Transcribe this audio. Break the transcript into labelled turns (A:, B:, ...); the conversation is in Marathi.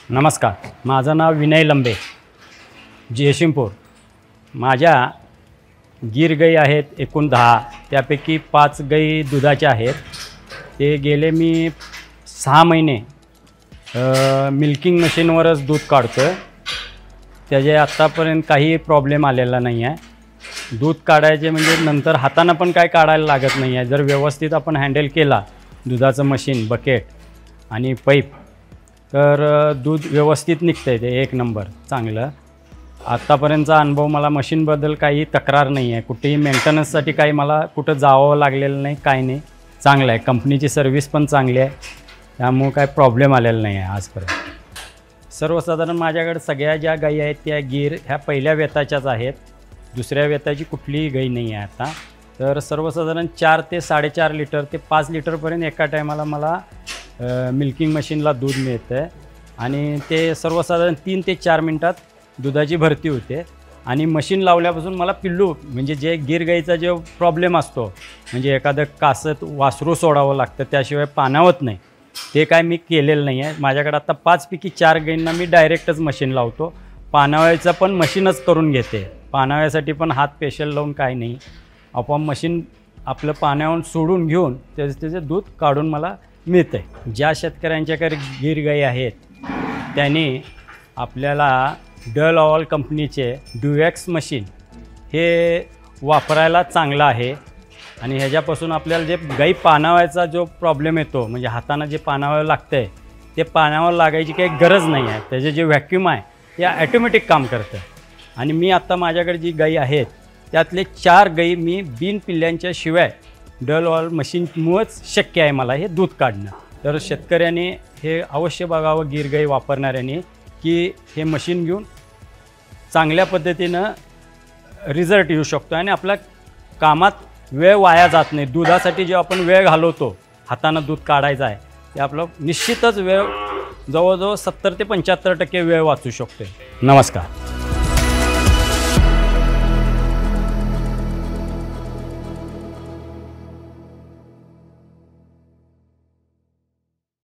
A: नमस्कार, माझं नाव विनय लंबे, जयसिंगपूर। माझ्या गीर गाई आहेत एकूण 10, त्यापैकी 5 गाई दुधाच्या आहेत। ते गेले मी 6 महिने मिल्किंग मशीनवरच दूध काढतो आहे। त्याचे आत्तापर्यंत काही प्रॉब्लेम आलेला नाही आहे। दूध काढायचे म्हणजे नंतर हातानं पण काय काढायला लागत नाही आहे। जर व्यवस्थित आपण हँडल केला दुधाचं मशीन, बकेट आणि पाईप, तर दूध व्यवस्थित निघतंय, ते एक नंबर चांगलं। आत्तापर्यंतचा अनुभव मला मशीनबद्दल काही तक्रार नाही आहे। कुठेही मेंटेनन्ससाठी काही मला कुठं जावं लागलेलं नाही, काही नाही, चांगलं आहे। कंपनीची सर्व्हिस पण चांगली आहे, त्यामुळे काही प्रॉब्लेम आलेला नाही आहे आजपर्यंत। सर्वसाधारण माझ्याकडे सगळ्या ज्या गाई आहेत त्या गीर ह्या पहिल्या वेताच्याच आहेत, दुसऱ्या वेताची कुठलीही गाई नाही आहे आता। तर सर्वसाधारण 4 ते 4.5 लिटर ते 5 लिटरपर्यंत एका टायमाला मला मिल्किंग मशीनला दूध मिळतं आहे। आणि ते सर्वसाधारण 3 ते 4 मिनटात दुधाची भरती होते। आणि मशीन लावल्यापासून मला पिल्लू म्हणजे जे गीर गाईचा जो प्रॉब्लेम असतो, म्हणजे एखादं कासत वासरू सोडावं लागतं, त्याशिवाय पाणावत नाही, ते काय मी केलेलं नाही आहे। माझ्याकडे आता 5 पैकी 4 गाईंना मी डायरेक्टच मशीन लावतो। पाणावयाचं पण मशीनच करून घेते, पाणावयासाठी पण हात स्पेशल लावून काय नाही, आपोआप मशीन आपलं पाण्यावरून सोडून घेऊन त्याचे दूध काढून मला मिळतं आहे। ज्या शेतकऱ्यांच्याकडे गीर गाई आहेत त्यांनी आपल्याला डल ऑल कंपनीचे ड्युएक्स मशीन हे वापरायला चांगलं आहे। आणि ह्याच्यापासून आपल्याला जे गाई पाणावायचा जो प्रॉब्लेम येतो, म्हणजे हातानं जे पाणावं लागतं आहे, ते पाण्यावर लागायची काही गरज नाही आहे। त्याचे जे व्हॅक्यूम आहे ते ॲटोमॅटिक काम करतं। आणि मी आत्ता माझ्याकडे जी गाई आहेत त्यातले 4 गाई मी बिन पिल्ल्यांच्या शिवाय डल ऑल मशीनमुळेच शक्य आहे मला हे दूध काढणं। तर शेतकऱ्याने हे अवश्य बघावं गीर गाई वापरणाऱ्यांनी, की हे मशीन घेऊन चांगल्या पद्धतीनं रिझल्ट येऊ शकतो आणि आपल्या कामात वेळ वाया जात नाही। दुधासाठी जे आपण वेळ घालवतो, हातानं दूध काढायचं आहे, ते आपलं निश्चितच वेळ जवळजवळ 70 ते 75% वेळ वाचू शकतो। नमस्कार।